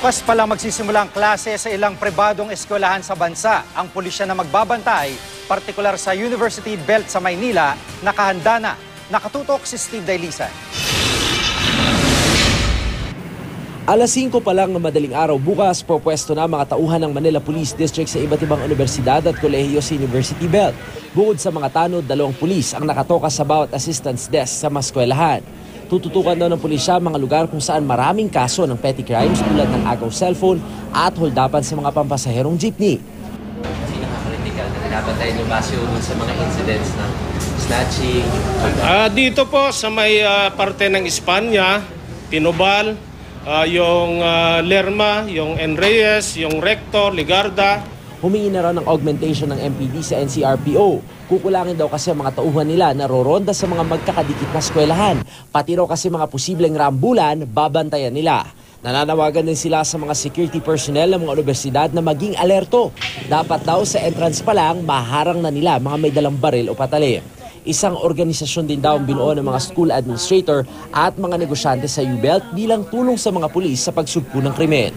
Bukas pa lang magsisimula ang klase sa ilang pribadong eskwelahan sa bansa. Ang pulisya na magbabantay, partikular sa University Belt sa Maynila, nakahanda na. Nakatutok si Steve Dailisan. Alas 5 pa lang ng madaling araw bukas, propwesto na mga tauhan ng Manila Police District sa iba't ibang universidad at kolehiyo sa University Belt. Bukod sa mga tanod, 2 pulis ang nakatoka sa bawat assistance desk sa mga eskwelahan. Tututukan daw ng pulisya mga lugar kung saan maraming kaso ng petty crimes tulad ng agaw cellphone at holdapan sa mga pampasaherong jeepney. Kasi nakakritikal na dapat tayo lumasyo sa mga incidents ng snatching. Dito po sa may parte ng Espanya, Pinobal, yung Lerma, yung Enreyes, yung Rector, Ligarda. Humingi na raw ng augmentation ng MPD sa NCRPO. Kukulangin daw kasi ang mga tauhan nila na roronda sa mga magkakadikit na eskwelahan. Pati raw kasi mga posibleng rambulan, babantayan nila. Nananawagan din sila sa mga security personnel ng mga universidad na maging alerto. Dapat daw sa entrance pa lang, maharang na nila mga may dalang baril o patalim. Isang organisasyon din daw ang binuo ng mga school administrator at mga negosyante sa U-Belt bilang tulong sa mga pulis sa pagsugpo ng krimen.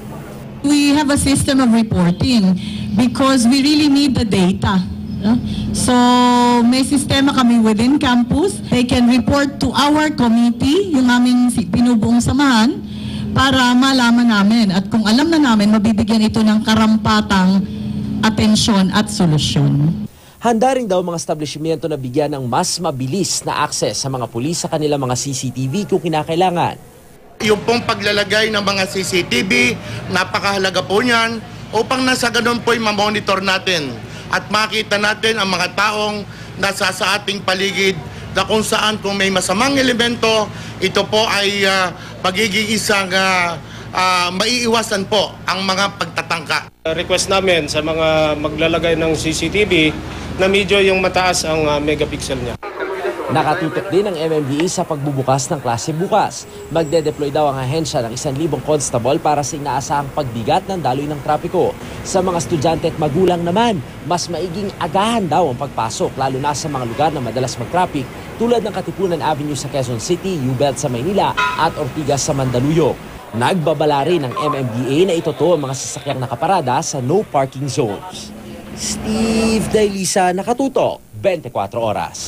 We have a system of reporting because we really need the data. So may sistema kami within campus. They can report to our committee, yung aming pinubuong samahan, para malaman namin. At kung alam na namin, mabibigyan ito ng karampatang atensyon at solusyon. Handa rin daw mga establishmento na bigyan ng mas mabilis na access sa mga pulis sa kanilang mga CCTV kung kinakailangan. Yung pong paglalagay ng mga CCTV, napakahalaga po niyan upang nasa ganun po'y mamonitor natin at makita natin ang mga taong nasa sa ating paligid na kung saan kung may masamang elemento, ito po ay magiging isang maiiwasan po ang mga pagtatangka. Request namin sa mga maglalagay ng CCTV na medyo yung mataas ang megapixel niya. Nakatutok din ang MMDA sa pagbubukas ng klase bukas. Magde-deploy daw ang ahensya ng 1,000 constable para sa inaasahang pagbigat ng daloy ng trapiko. Sa mga estudyante at magulang naman, mas maiging agahan daw ang pagpasok lalo na sa mga lugar na madalas mag-traffic tulad ng Katipunan Avenue sa Quezon City, U-Belt sa Maynila at Ortigas sa Mandaluyong. Nagbabala rin ng MMDA na itoto ang mga sasakyang nakaparada sa no parking zones. Steve Dailisa, Nakatutok, 24 Oras.